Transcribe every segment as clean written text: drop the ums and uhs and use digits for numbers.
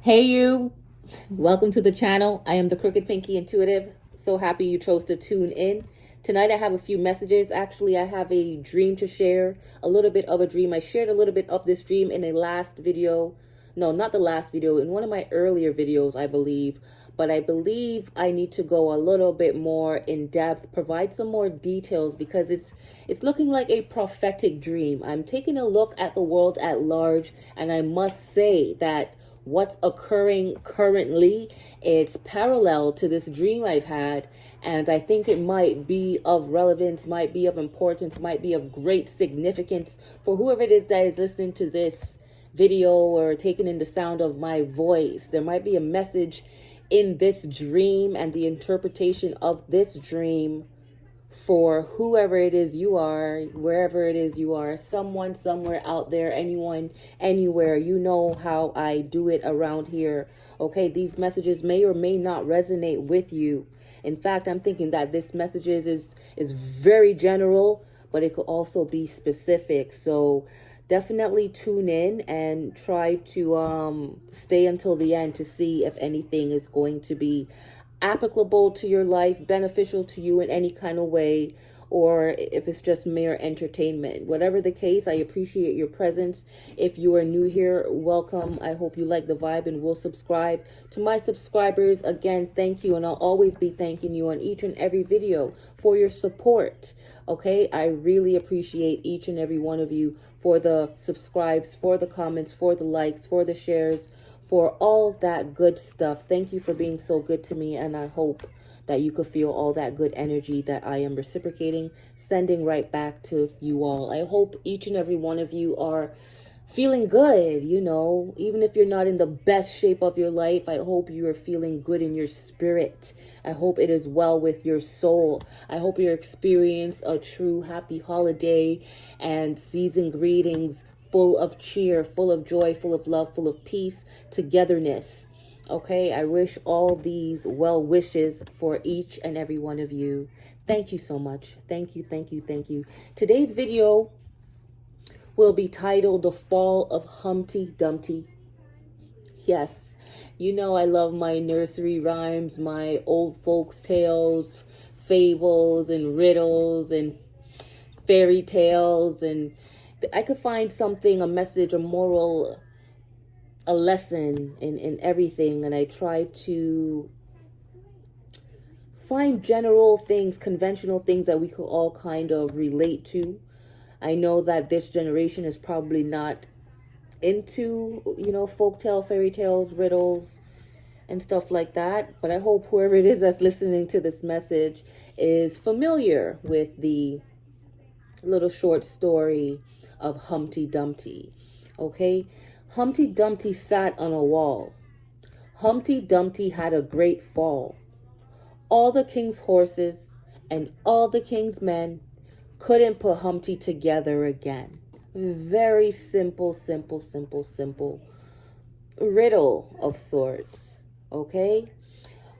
Hey you, welcome to the channel. I am the Crooked Pinky Intuitive. So happy you chose to tune in. Tonight I have a few messages. Actually, I have a dream to share, a little bit of a dream. I shared a little bit of this dream in a last video. No, not the last video, in one of my earlier videos, I believe. But I believe I need to go a little bit more in depth, provide some more details because it's looking like a prophetic dream. I'm taking a look at the world at large, and I must say that what's occurring currently, it's parallel to this dream I've had, and I think it might be of relevance, might be of importance, might be of great significance for whoever it is that is listening to this video or taking in the sound of my voice. There might be a message in this dream and the interpretation of this dream for whoever it is you are, wherever it is you are, someone somewhere out there, anyone, anywhere. You know how I do it around here. Okay, these messages may or may not resonate with you. In fact, I'm thinking that this message is very general, but it could also be specific. So definitely tune in and try to stay until the end to see if anything is going to be applicable to your life, beneficial to you in any kind of way, or if it's just mere entertainment. Whatever the case, I appreciate your presence. If you are new here, welcome. I hope you like the vibe and will subscribe. To my subscribers, again, thank you, and I'll always be thanking you on each and every video for your support. Okay, I really appreciate each and every one of you for the subscribes, for the comments, for the likes, for the shares, for all that good stuff. Thank you for being so good to me, and I hope that you could feel all that good energy that I am reciprocating, sending right back to you all. I hope each and every one of you are feeling good, even if you're not in the best shape of your life. I hope you are feeling good in your spirit. I hope it is well with your soul. I hope you experience a true happy holiday and season greetings full of cheer, full of joy, full of love, full of peace, togetherness. Okay, I wish all these well wishes for each and every one of you. Thank you so much. Thank you, thank you, thank you. Today's video will be titled The Fall of Humpty Dumpty. Yes, you know I love my nursery rhymes, my old folks tales, fables and riddles and fairy tales, and I could find something, a message, a moral, a lesson in everything. And I try to find general things, conventional things that we could all kind of relate to. I know that this generation is probably not into, folktale, fairy tales, riddles, and stuff like that. But I hope whoever it is that's listening to this message is familiar with the little short story of Humpty Dumpty. Okay? Humpty Dumpty sat on a wall. Humpty Dumpty had a great fall. All the king's horses and all the king's men couldn't put Humpty together again. Very simple, simple, simple, simple riddle of sorts. Okay?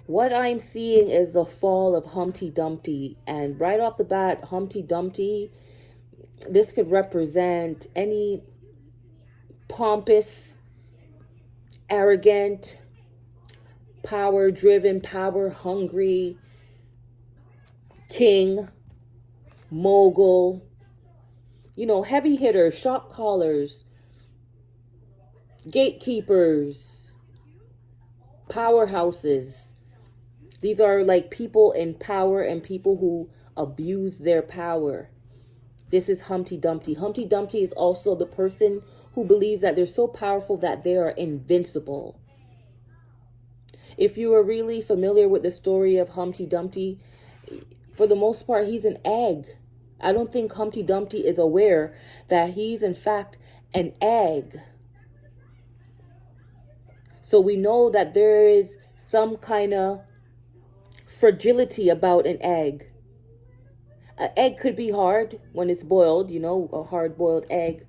What I'm seeing is the fall of Humpty Dumpty. And right off the bat, Humpty Dumpty, this could represent any pompous, arrogant, power-driven, power-hungry king, mogul, heavy hitters, shot callers, gatekeepers, powerhouses. These are like people in power and people who abuse their power. This is Humpty Dumpty. Humpty Dumpty is also the person who believes that they're so powerful that they are invincible. If you are really familiar with the story of Humpty Dumpty, for the most part, he's an egg. I don't think Humpty Dumpty is aware that he's in fact an egg. So we know that there is some kind of fragility about an egg. An egg could be hard when it's boiled, a hard-boiled egg.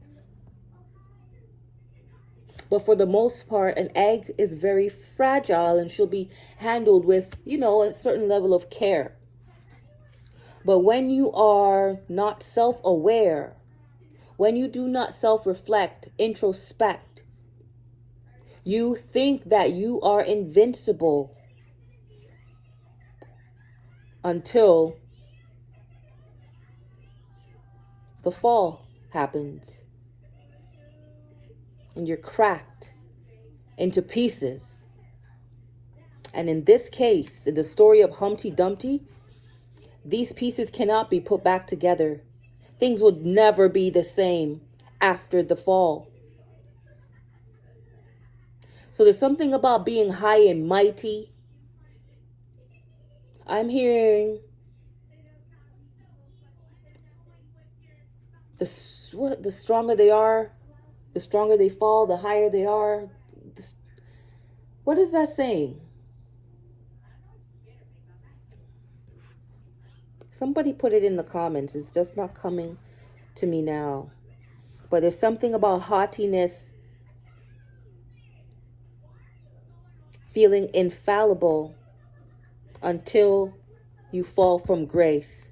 But for the most part, an egg is very fragile and should be handled with, a certain level of care. But when you are not self-aware, when you do not self-reflect, introspect, You think that you are invincible until the fall happens and you're cracked into pieces. And in this case, in the story of Humpty Dumpty, these pieces cannot be put back together. Things would never be the same after the fall. So there's something about being high and mighty. I'm hearing the stronger they are, the stronger they fall, the higher they are. What is that saying? Somebody put it in the comments. It's just not coming to me now. But there's something about haughtiness, feeling infallible until you fall from grace.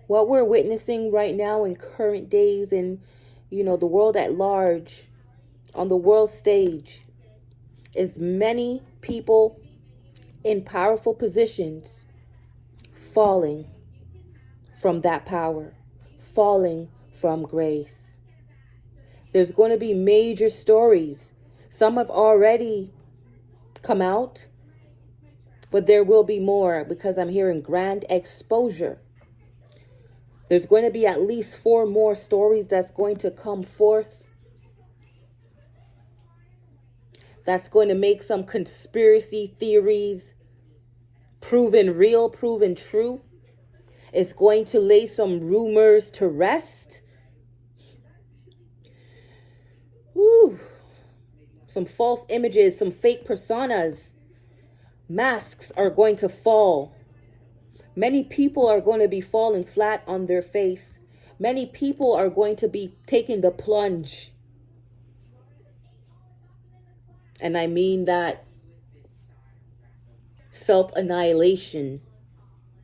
What we're witnessing right now in current days and, the world at large, on the world stage, is many people in powerful positions falling from that power, falling from grace. There's going to be major stories. Some have already come out, but there will be more because I'm hearing grand exposure. There's going to be at least 4 more stories that's going to come forth. That's going to make some conspiracy theories proven real, proven true. It's going to lay some rumors to rest. Woo. Some false images, some fake personas. Masks are going to fall. Many people are going to be falling flat on their face. Many people are going to be taking the plunge. And I mean that self-annihilation,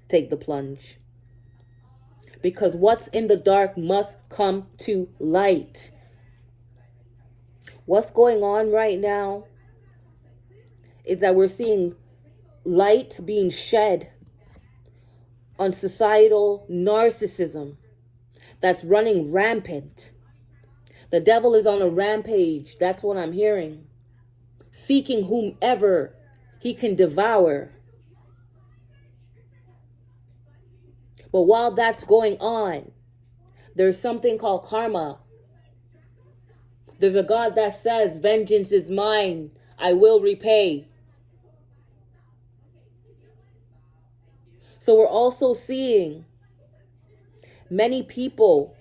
take the plunge. Because what's in the dark must come to light. What's going on right now is that we're seeing light being shed on societal narcissism that's running rampant. The devil is on a rampage. That's what I'm hearing. Seeking whomever he can devour. But while that's going on, there's something called karma. There's a God that says, vengeance is mine, I will repay. So we're also seeing many people,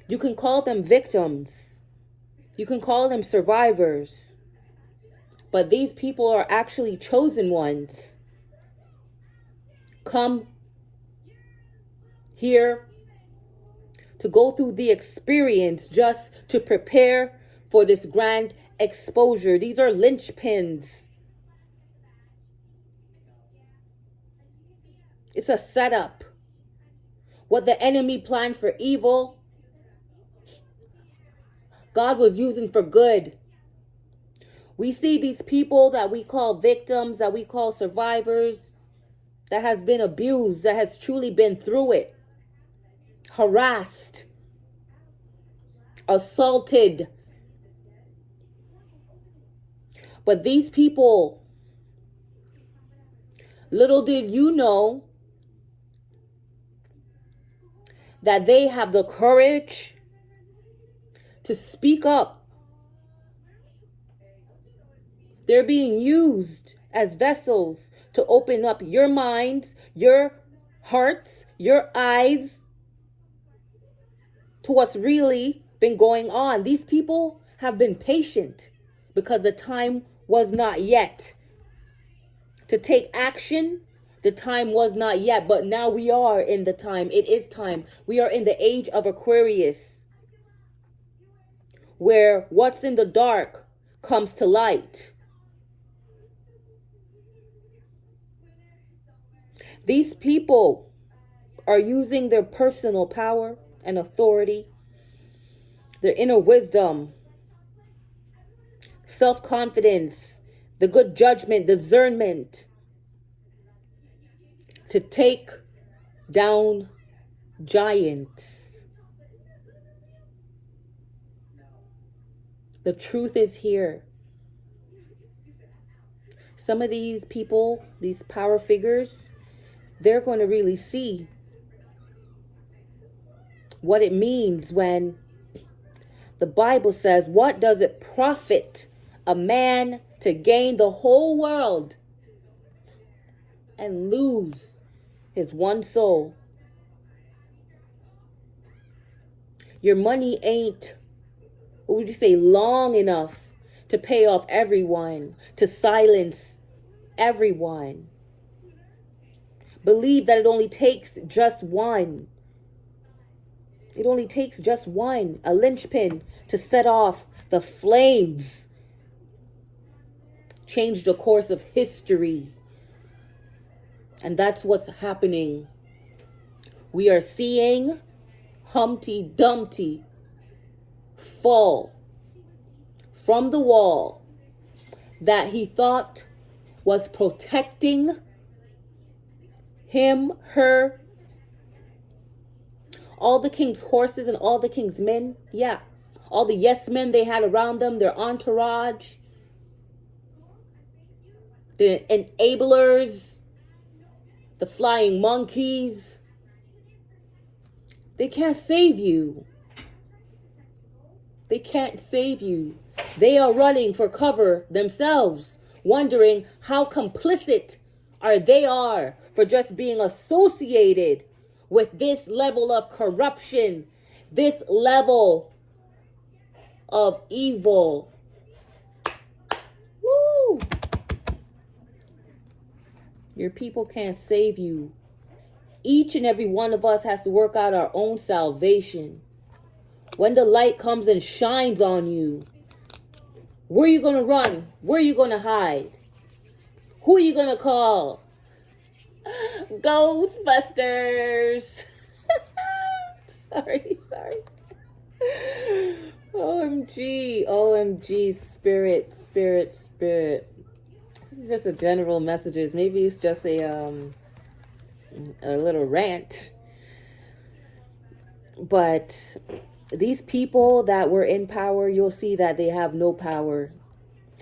you can call them victims, you can call them survivors, but these people are actually chosen ones. Come here to go through the experience just to prepare for this grand exposure. These are linchpins. It's a setup. What the enemy planned for evil, God was using for good. We see these people that we call victims, that we call survivors, that has been abused, that has truly been through it, harassed, assaulted. But these people, little did you know that they have the courage to speak up. They're being used as vessels to open up your minds, your hearts, your eyes to what's really been going on. These people have been patient because the time was not yet to take action. The time was not yet, but now we are in the time. It is time. We are in the age of Aquarius, where what's in the dark comes to light. These people are using their personal power and authority, their inner wisdom, self-confidence, the good judgment, discernment to take down giants. The truth is here. Some of these people, these power figures, they're going to really see what it means when the Bible says, what does it profit a man to gain the whole world and lose his one soul? Your money ain't, what would you say, long enough to pay off everyone, to silence everyone. Believe that it only takes just one. It only takes just one, a linchpin, to set off the flames. Change the course of history. And that's what's happening. We are seeing Humpty Dumpty fall from the wall that he thought was protecting him, her, all the king's horses and all the king's men. Yeah, all the yes men they had around them, their entourage, the enablers, the flying monkeys. They can't save you. They can't save you. They are running for cover themselves, wondering how complicit they are for just being associated with this level of corruption, this level of evil. Woo! Your people can't save you. Each and every one of us has to work out our own salvation. When the light comes and shines on you, where are you going to run? Where are you going to hide? Who are you going to call? Ghostbusters. Sorry. OMG, spirit. This is just a general messages. Maybe it's just a little rant. But these people that were in power, you'll see that they have no power.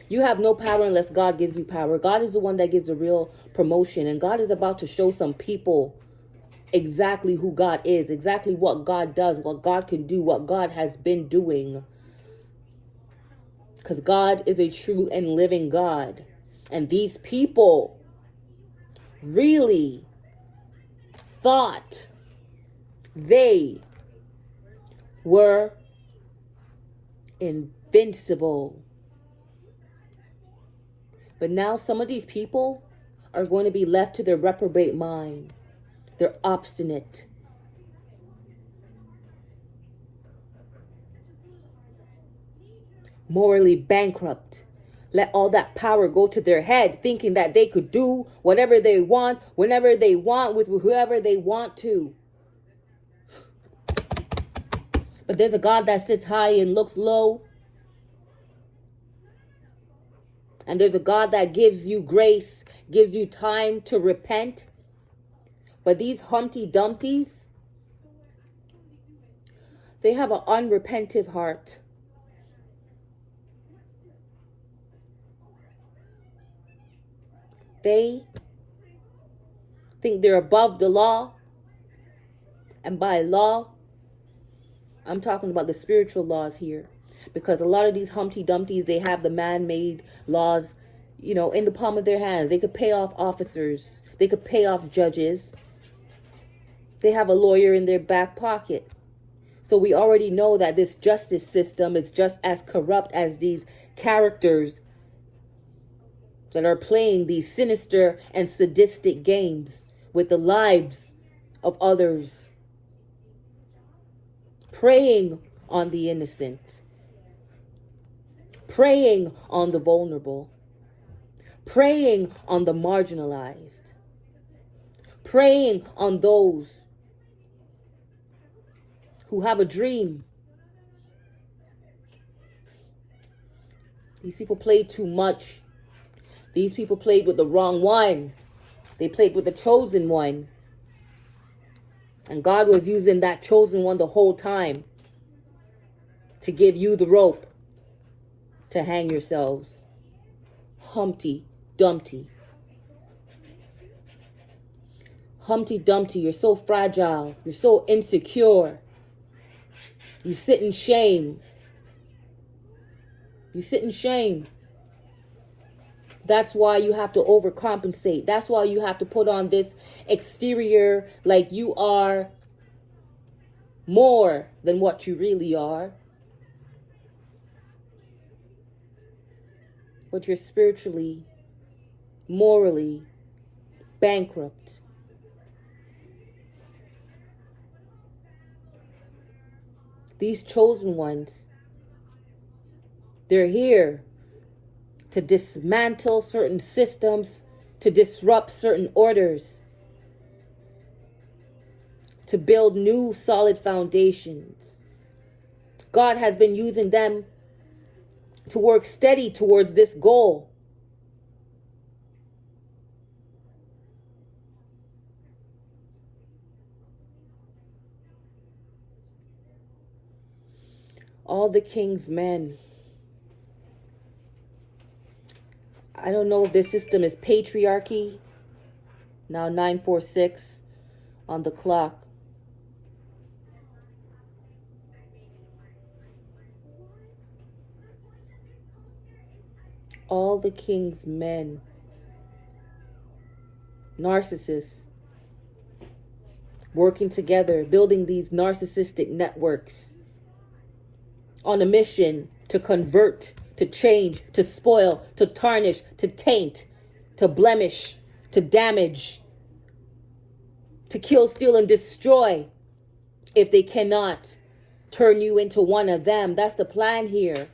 You have no power unless God gives you power. God is the one that gives the real promotion. And God is about to show some people exactly who God is, exactly what God does, what God can do, what God has been doing. Because God is a true and living God. And these people really thought they were invincible. But now some of these people are going to be left to their reprobate mind. They're obstinate. Morally bankrupt. Let all that power go to their head, thinking that they could do whatever they want, whenever they want, with whoever they want to. But there's a God that sits high and looks low. And there's a God that gives you grace, gives you time to repent. But these Humpty Dumpties, they have an unrepentant heart. They think they're above the law. And by law, I'm talking about the spiritual laws here. Because a lot of these Humpty Dumpties, they have the man-made laws, in the palm of their hands. They could pay off officers. They could pay off judges. They have a lawyer in their back pocket. So we already know that this justice system is just as corrupt as these characters that are playing these sinister and sadistic games with the lives of others. Preying on the innocent. Preying on the vulnerable. Preying on the marginalized. Preying on those who have a dream. These people played too much. These people played with the wrong one. They played with the chosen one. And God was using that chosen one the whole time to give you the rope to hang yourselves. Humpty Dumpty. Humpty Dumpty, you're so fragile. You're so insecure. You sit in shame. You sit in shame. That's why you have to overcompensate. That's why you have to put on this exterior like you are more than what you really are. But you're spiritually, morally bankrupt. These chosen ones, they're here to dismantle certain systems, to disrupt certain orders, to build new solid foundations. God has been using them to work steady towards this goal. All the king's men. I don't know if this system is patriarchy. Now 9:46 on the clock. All the king's men. Narcissists. Working together, building these narcissistic networks. On a mission to convert, to change, to spoil, to tarnish, to taint, to blemish, to damage, to kill, steal, and destroy. If they cannot turn you into one of them, that's the plan here.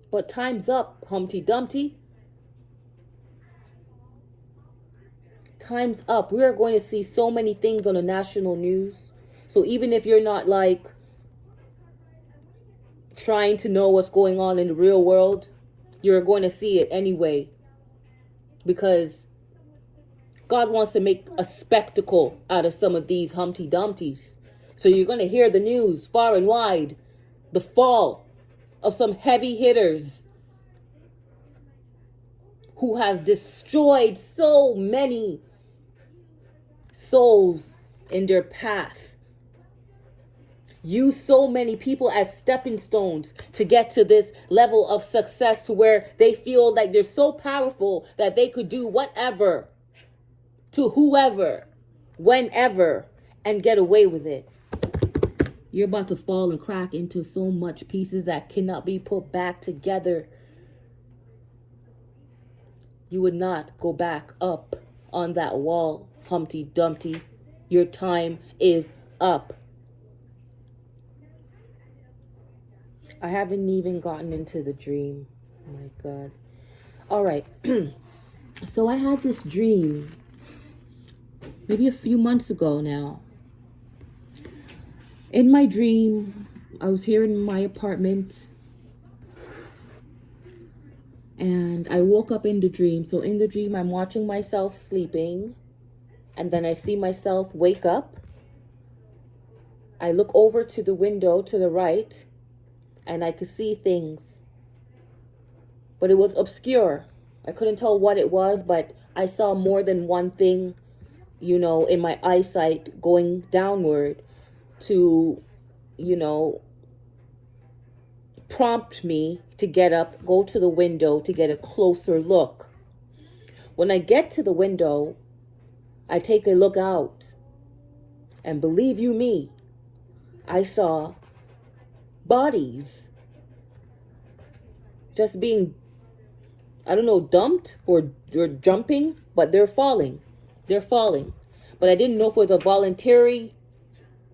But time's up, Humpty Dumpty. Time's up. We are going to see so many things on the national news. So even if you're not like trying to know what's going on in the real world, you're going to see it anyway. Because God wants to make a spectacle out of some of these Humpty Dumpties. So you're going to hear the news far and wide. The fall of some heavy hitters who have destroyed so many souls in their path. Use so many people as stepping stones to get to this level of success, to where they feel like they're so powerful that they could do whatever to whoever, whenever, and get away with it. You're about to fall and crack into so much pieces that cannot be put back together. You would not go back up on that wall, Humpty Dumpty. Your time is up. I haven't even gotten into the dream. Oh my God. All right. So I had this dream maybe a few months ago now. In my dream, I was here in my apartment. And I woke up in the dream. So in the dream, I'm watching myself sleeping. And then I see myself wake up. I look over to the window to the right. And I could see things. But it was obscure. I couldn't tell what it was, but I saw more than one thing, you know, in my eyesight going downward to, you know, prompt me to get up, go to the window to get a closer look. When I get to the window, I take a look out. And believe you me, I saw bodies just being, I don't know, dumped or jumping, but they're falling. They're falling. But I didn't know if it was a voluntary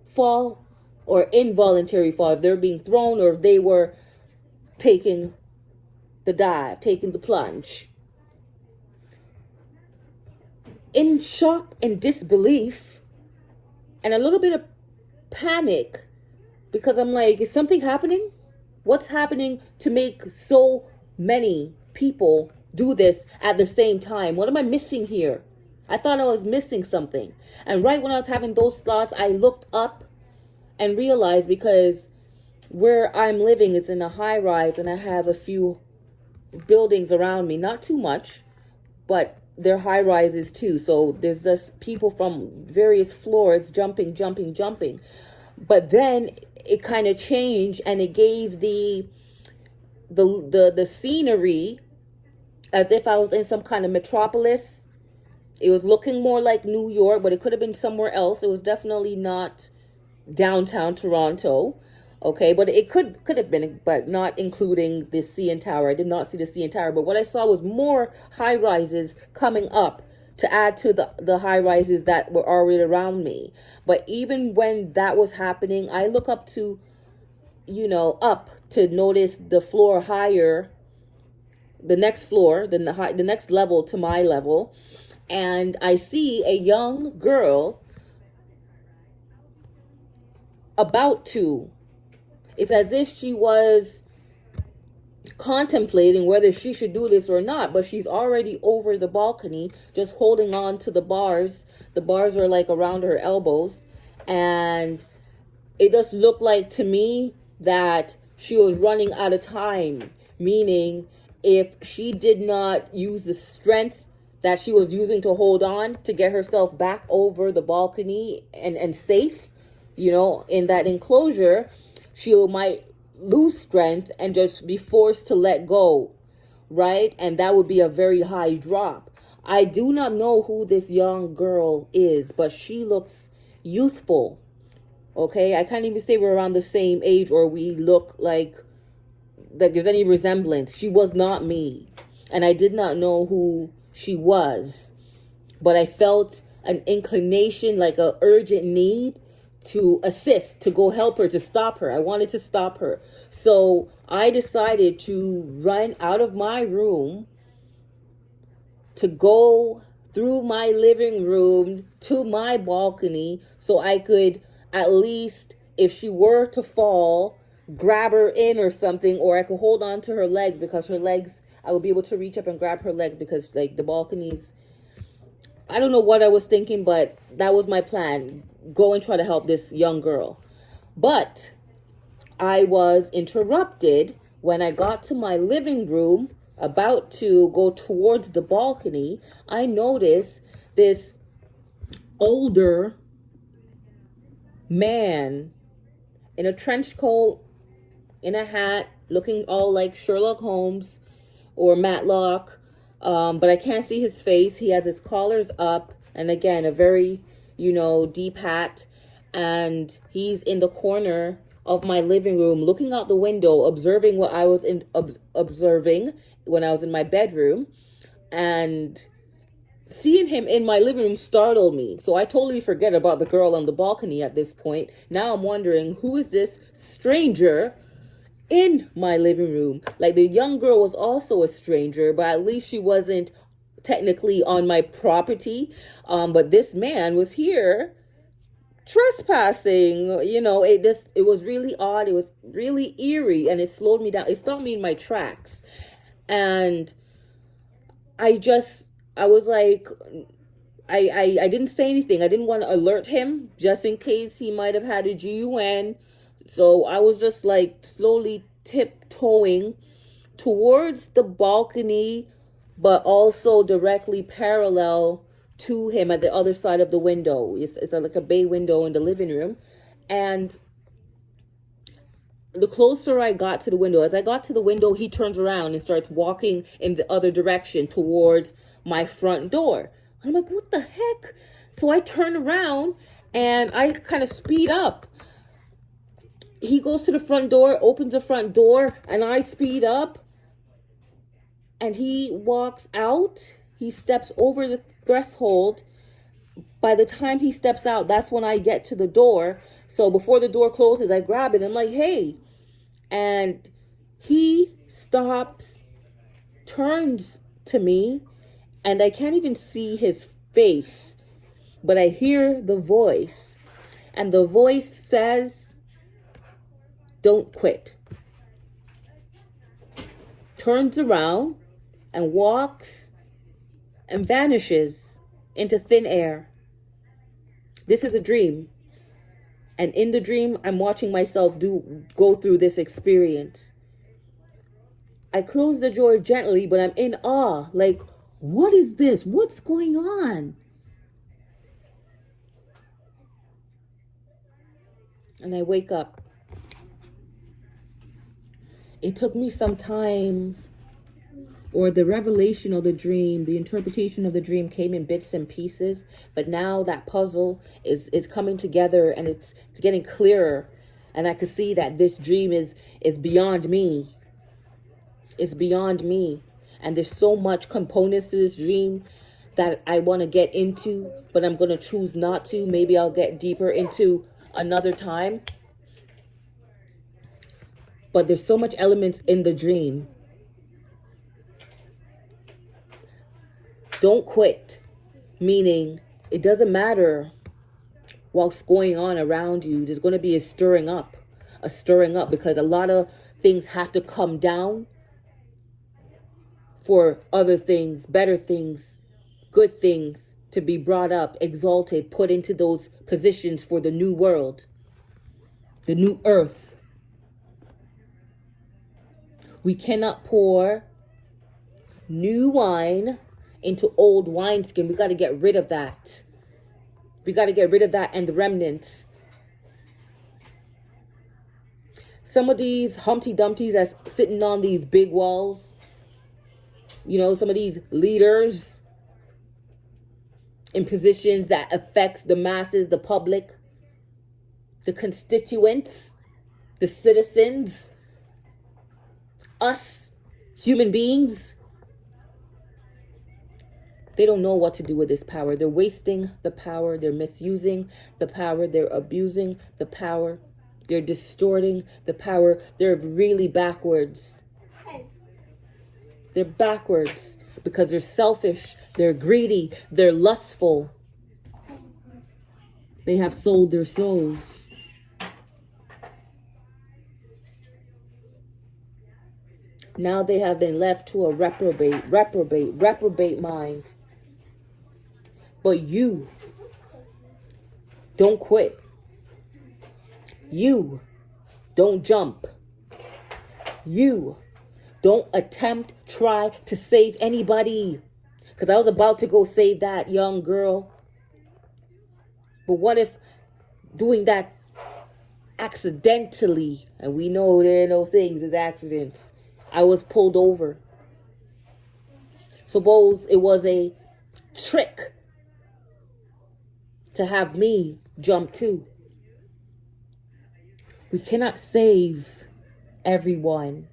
fall or involuntary fall, if they're being thrown or if they were taking the dive, taking the plunge. In shock and disbelief and a little bit of panic, because I'm like, is something happening? What's happening to make so many people do this at the same time? What am I missing here? I thought I was missing something. And right when I was having those thoughts, I looked up and realized, because where I'm living is in a high rise and I have a few buildings around me, not too much, but they're high rises too. So there's just people from various floors jumping. But then it kind of changed, and it gave the scenery as if I was in some kind of metropolis. It was looking more like New York, but it could have been somewhere else. It was definitely not downtown Toronto. Okay, but it could have been, but not including the CN Tower. I did not see the CN Tower, but what I saw was more high rises coming up to add to the high rises that were already around me. But even when that was happening, I look up to, up to notice the floor higher, the next floor, the next level to my level, and I see a young girl about to. It's as if she was contemplating whether she should do this or not, but she's already over the balcony, just holding on to the bars. The bars are like around her elbows, and it just looked like to me that she was running out of time, meaning if she did not use the strength that she was using to hold on to get herself back over the balcony and safe, in that enclosure, she might lose strength and just be forced to let go, right? And that would be a very high drop. I do not know who this young girl is, but she looks youthful, okay? I can't even say we're around the same age or we look like that there's any resemblance. She was not me, and I did not know who she was, but I felt an inclination, like a urgent need to assist, to go help her, to stop her. I wanted to stop her. So I decided to run out of my room, to go through my living room to my balcony, so I could at least, if she were to fall, grab her in or something, or I could hold on to her legs, because her legs, I would be able to reach up and grab her legs, because like the balconies, I don't know what I was thinking, but that was my plan. Go and try to help this young girl. But I was interrupted when I got to my living room, about to go towards the balcony. I noticed this older man in a trench coat, in a hat, looking all like Sherlock Holmes or Matlock. But I can't see his face. He has his collars up, and again, a very, deep hat. And he's in the corner of my living room, looking out the window, observing what I was observing when I was in my bedroom. And seeing him in my living room startled me. So I totally forget about the girl on the balcony at this point. Now I'm wondering, who is this stranger in my living room? Like, the young girl was also a stranger, but at least she wasn't technically on my property. But this man was here trespassing. It was really odd. It was really eerie, and it slowed me down. It stopped me in my tracks. And I was like, I didn't say anything. I didn't want to alert him, just in case he might have had a GUN. So I was just like slowly tiptoeing towards the balcony, but also directly parallel to him at the other side of the window. It's like a bay window in the living room. And the closer I got to the window, as I got to the window, he turns around and starts walking in the other direction towards my front door. I'm like, what the heck? So I turn around and I kind of speed up. He goes to the front door, opens the front door, and I speed up. And he walks out. He steps over the threshold. By the time he steps out, that's when I get to the door. So before the door closes, I grab it. I'm like, hey. And he stops, turns to me, and I can't even see his face, but I hear the voice. And the voice says, Don't quit. Turns around and walks and vanishes into thin air. This is a dream. And in the dream, I'm watching myself go through this experience. I close the door gently, but I'm in awe. Like, what is this? What's going on? And I wake up. It took me some time, or the revelation of the dream, the interpretation of the dream came in bits and pieces. But now that puzzle is coming together, and it's getting clearer. And I could see that this dream is beyond me. It's beyond me. And there's so much components to this dream that I want to get into, but I'm going to choose not to. Maybe I'll get deeper into another time. But there's so much elements in the dream. Don't quit. Meaning, it doesn't matter what's going on around you. There's going to be a stirring up. Because a lot of things have to come down for other things, better things, good things to be brought up, exalted, put into those positions for the new world, the new earth. We cannot pour new wine into old wineskin. We got to get rid of that. We got to get rid of that and the remnants. Some of these Humpty Dumptys that's sitting on these big walls, you know, some of these leaders in positions that affects the masses, the public, the constituents, the citizens, us, human beings. They don't know what to do with this power. They're wasting the power. They're misusing the power. They're abusing the power. They're distorting the power. They're really backwards. They're backwards because they're selfish. They're greedy. They're lustful. They have sold their souls. Now they have been left to a reprobate mind. But you don't quit. You don't jump. You don't try to save anybody. Because I was about to go save that young girl. But what if doing that accidentally, and we know there are no things as accidents, I was pulled over. Suppose it was a trick to have me jump too. We cannot save everyone,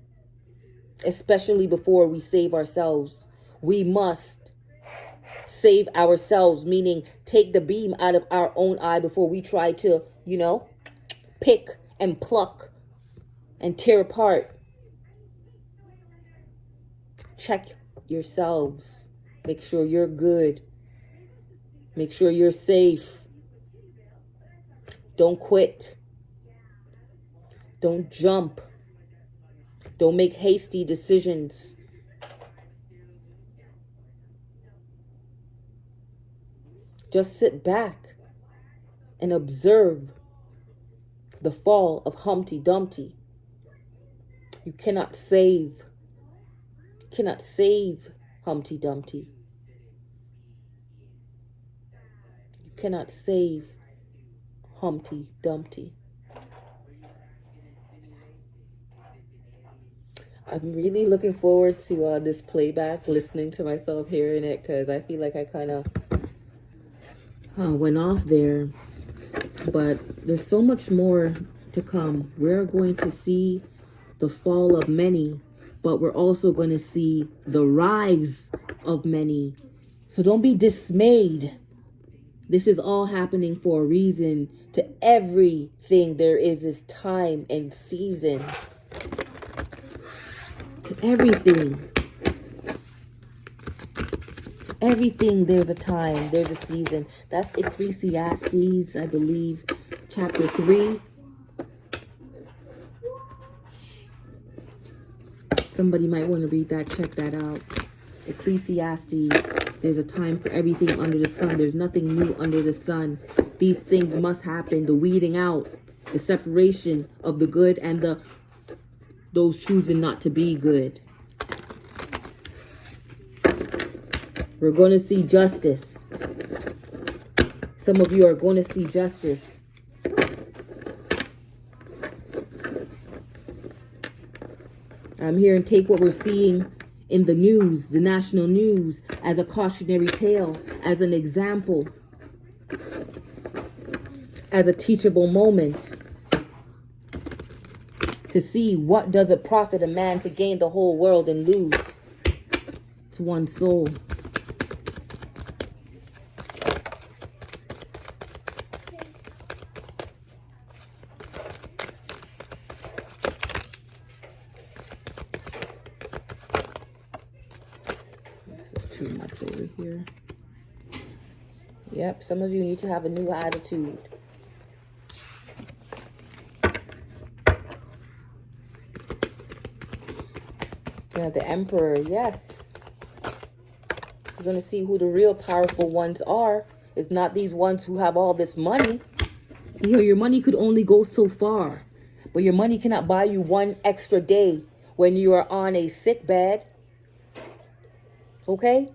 especially before we save ourselves. We must save ourselves, meaning take the beam out of our own eye before we try to, pick and pluck and tear apart. Check yourselves. Make sure you're good. Make sure you're safe. Don't quit. Don't jump. Don't make hasty decisions. Just sit back and observe the fall of Humpty Dumpty. You cannot save Humpty Dumpty. You cannot save Humpty Dumpty. I'm really looking forward to this playback, listening to myself, hearing it, because I feel like I kind of went off there. But there's so much more to come. We're going to see the fall of many, but we're also going to see the rise of many. So don't be dismayed. This is all happening for a reason. To everything there is this time and season. To everything. To everything there's a time, there's a season. That's Ecclesiastes, I believe, chapter 3. Somebody might want to read that, check that out. Ecclesiastes, there's a time for everything under the sun. There's nothing new under the sun. These things must happen. The weeding out, the separation of the good and those choosing not to be good. We're going to see justice. Some of you are going to see justice. I'm here and take what we're seeing in the news, the national news, as a cautionary tale, as an example, as a teachable moment, to see what does it profit a man to gain the whole world and lose to one's soul. Too much over here. Yep, some of you need to have a new attitude. You have the Emperor, yes. You're going to see who the real powerful ones are. It's not these ones who have all this money. You know, your money could only go so far. But your money cannot buy you one extra day when you are on a sick bed. Okay?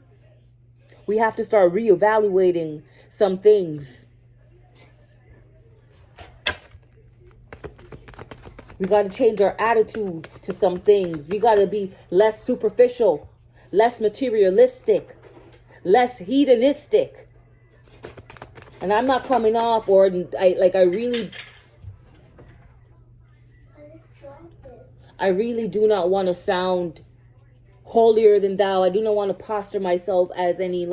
We have to start reevaluating some things. We got to change our attitude to some things. We got to be less superficial, less materialistic, less hedonistic. And I'm not coming off I really do not want to sound holier than thou. I do not want to posture myself as any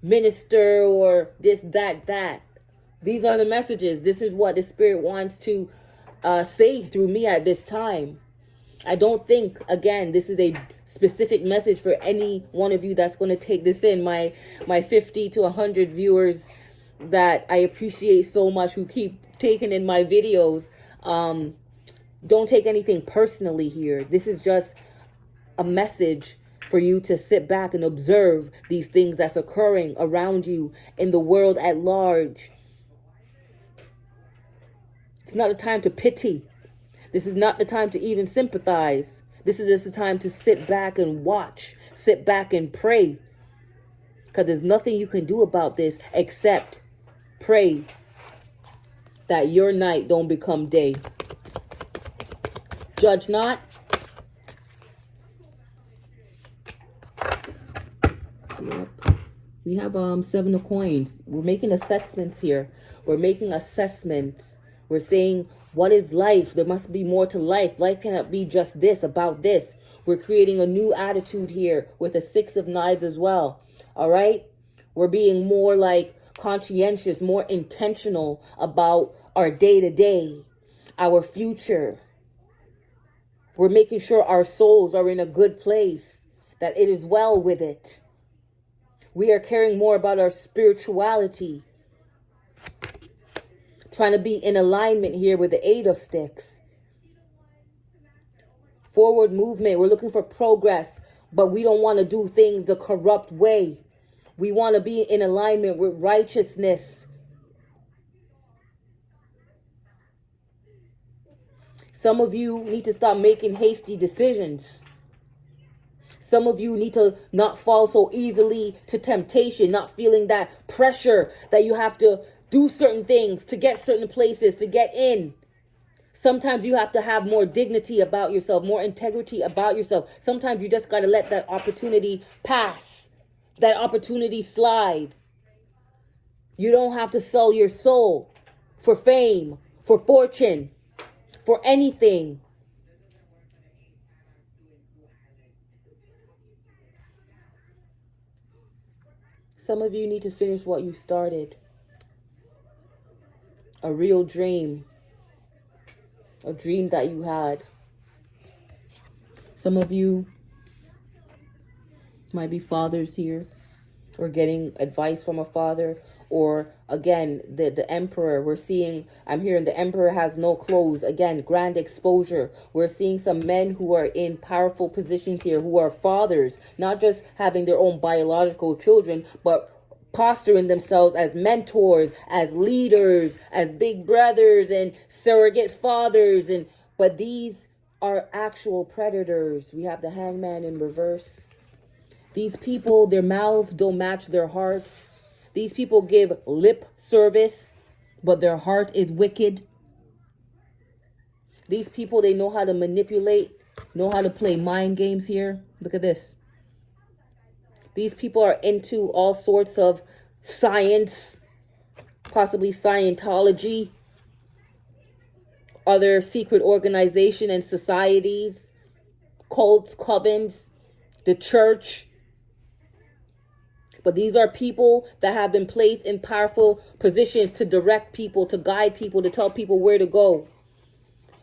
minister or this, that. These are the messages. This is what the Spirit wants to say through me at this time. I don't think, again, this is a specific message for any one of you that's going to take this in. My 50 to 100 viewers that I appreciate so much who keep taking in my videos. Don't take anything personally here. This is just a message for you to sit back and observe these things that's occurring around you in the world at large. It's not a time to pity. This is not the time to even sympathize. This is just the time to sit back and watch, sit back and pray. Because there's nothing you can do about this except pray that your night don't become day. Judge not. Yep. We have 7 of coins. We're making assessments here. We're making assessments. We're saying, what is life? There must be more to life. Life cannot be just this, about this. We're creating a new attitude here with a 6 of knives as well. All right? We're being more conscientious, more intentional about our day-to-day, our future. We're making sure our souls are in a good place, that it is well with it. We are caring more about our spirituality. Trying to be in alignment here with the 8 of sticks. Forward movement. We're looking for progress, but we don't want to do things the corrupt way. We want to be in alignment with righteousness. Some of you need to stop making hasty decisions. Some of you need to not fall so easily to temptation, not feeling that pressure that you have to do certain things to get certain places, to get in. Sometimes you have to have more dignity about yourself, more integrity about yourself. Sometimes you just got to let that opportunity pass, that opportunity slide. You don't have to sell your soul for fame, for fortune, for anything. Some of you need to finish what you started. A real dream. A dream that you had. Some of you might be fathers here, or getting advice from a father, Or again, the emperor, I'm hearing the emperor has no clothes. Again, grand exposure. We're seeing some men who are in powerful positions here, who are fathers, not just having their own biological children, but posturing themselves as mentors, as leaders, as big brothers and surrogate fathers. But these are actual predators. We have the Hangman in reverse. These people, their mouths don't match their hearts. These people give lip service, but their heart is wicked. These people, they know how to manipulate, know how to play mind games here. Look at this. These people are into all sorts of science, possibly Scientology, other secret organization and societies, cults, covens, the church. But these are people that have been placed in powerful positions to direct people, to guide people, to tell people where to go.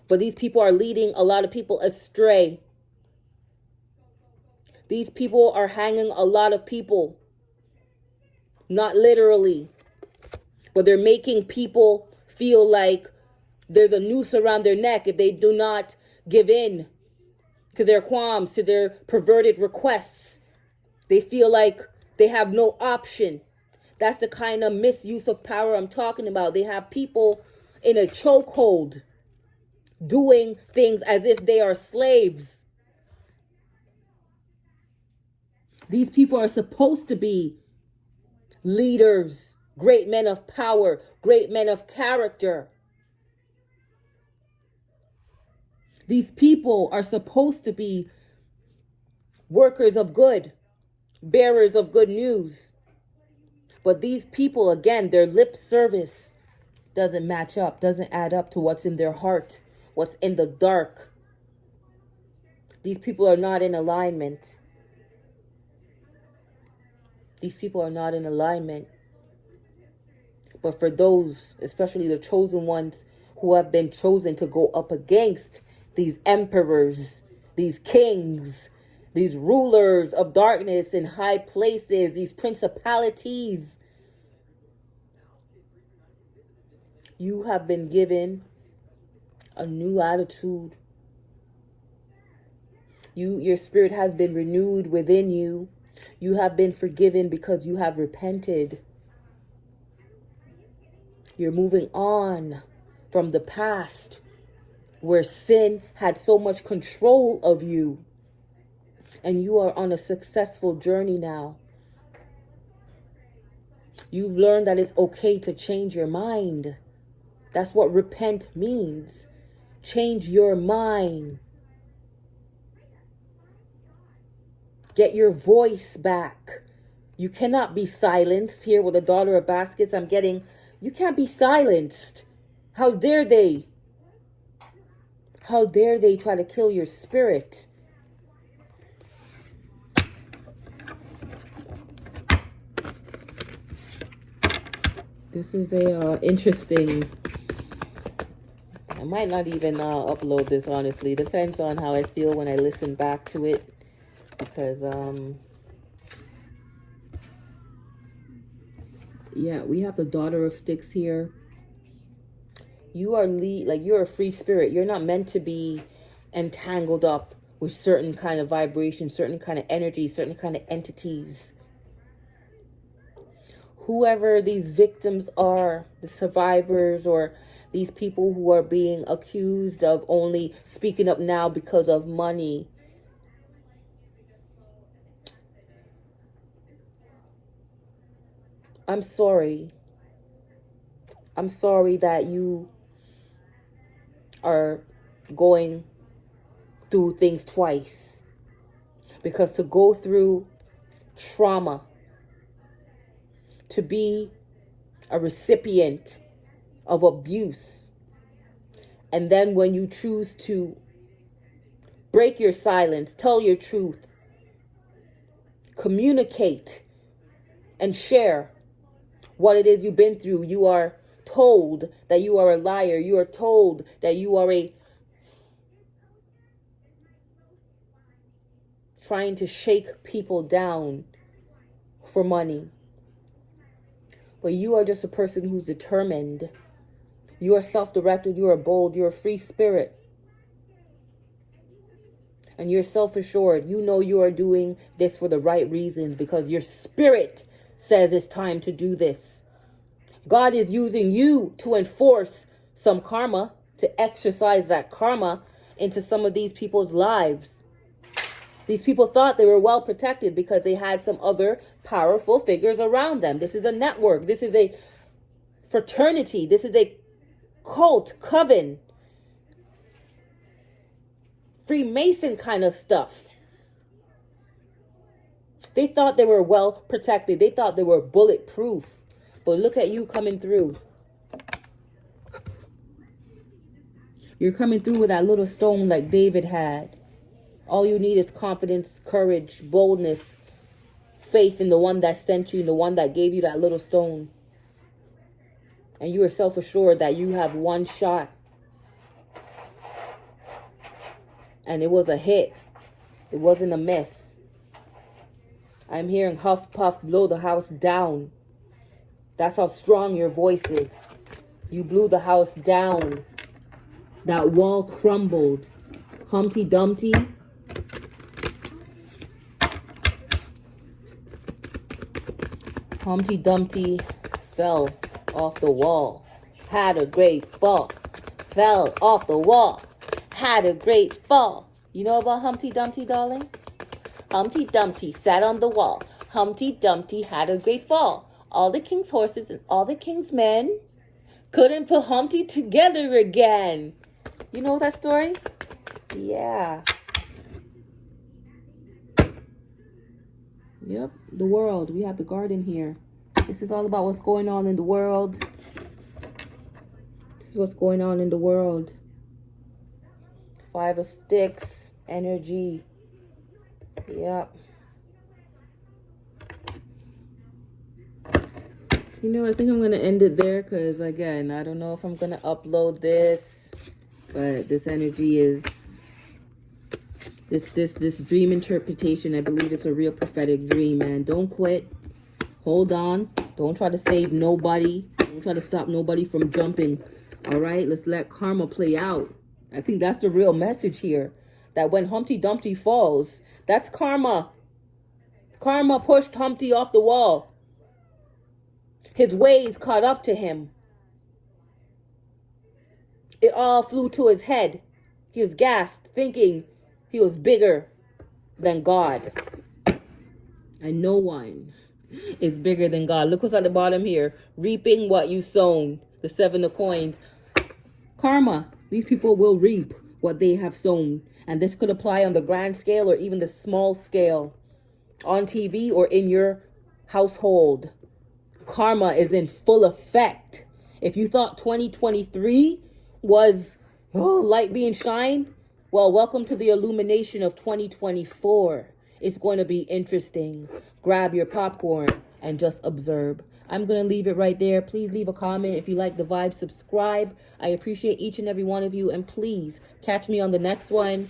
But these people are leading a lot of people astray. These people are hanging a lot of people. Not literally. But they're making people feel like there's a noose around their neck if they do not give in to their qualms, to their perverted requests. They feel like they have no option. That's the kind of misuse of power I'm talking about. They have people in a chokehold doing things as if they are slaves. These people are supposed to be leaders, great men of power, great men of character. These people are supposed to be workers of good, bearers of good news. But these people, again, their lip service doesn't match up, doesn't add up to what's in their heart, what's in the dark. These people are not in alignment. These people are not in alignment. But for those, especially the chosen ones who have been chosen to go up against these emperors, these kings, these rulers of darkness in high places, these principalities, you have been given a new attitude. Your spirit has been renewed within you. You have been forgiven because you have repented. You're moving on from the past where sin had so much control of you. And you are on a successful journey now. You've learned that it's okay to change your mind. That's what repent means. Change your mind. Get your voice back. You cannot be silenced. Here with the daughter of baskets, I'm getting, you can't be silenced. How dare they? How dare they try to kill your spirit? This is a interesting, I might not even upload this, honestly. Depends on how I feel when I listen back to it. Because, yeah, we have the daughter of sticks here. You are you're a free spirit. You're not meant to be entangled up with certain kind of vibrations, certain kind of energy, certain kind of entities. Whoever these victims are, the survivors, or these people who are being accused of only speaking up now because of money. I'm sorry. I'm sorry that you are going through things twice. Because to go through trauma, to be a recipient of abuse, and then when you choose to break your silence, tell your truth, communicate, and share what it is you've been through, you are told that you are a liar. You are told that you are trying to shake people down for money. But you are just a person who's determined. You are self-directed. You are bold. You're a free spirit. And you're self-assured. You know you are doing this for the right reasons because your spirit says it's time to do this. God is using you to enforce some karma, to exercise that karma into some of these people's lives. These people thought they were well protected because they had some other powerful figures around them. This is a network. This is a fraternity. This is a cult, coven, Freemason kind of stuff. They thought they were well protected. They thought they were bulletproof. But look at you coming through. You're coming through with that little stone like David had. All you need is confidence, courage, boldness, faith in the one that sent you, in the one that gave you that little stone. And you are self-assured that you have one shot. And it was a hit. It wasn't a miss. I'm hearing huff, puff, blow the house down. That's how strong your voice is. You blew the house down. That wall crumbled. Humpty Dumpty. Humpty Dumpty fell off the wall. Had a great fall. Fell off the wall. Had a great fall. You know about Humpty Dumpty, darling? Humpty Dumpty sat on the wall. Humpty Dumpty had a great fall. All the king's horses and all the king's men couldn't put Humpty together again. You know that story? Yeah. Yep, the world. We have the garden here. This is all about what's going on in the world. This is what's going on in the world. 5 of Sticks, energy. Yep. You know, I think I'm going to end it there because, again, I don't know if I'm going to upload this. But this energy is... This dream interpretation, I believe it's a real prophetic dream, man. Don't quit. Hold on. Don't try to save nobody. Don't try to stop nobody from jumping. All right? Let's let karma play out. I think that's the real message here. That when Humpty Dumpty falls, that's karma. Karma pushed Humpty off the wall. His ways caught up to him. It all flew to his head. He was gassed, thinking he was bigger than God. And no one is bigger than God. Look what's at the bottom here. Reaping what you sown. The 7 of coins. Karma. These people will reap what they have sown. And this could apply on the grand scale or even the small scale. On TV or in your household. Karma is in full effect. If you thought 2023 was light being shined, well, welcome to the illumination of 2024. It's going to be interesting. Grab your popcorn and just observe. I'm going to leave it right there. Please leave a comment. If you like the vibe, subscribe. I appreciate each and every one of you. And please catch me on the next one.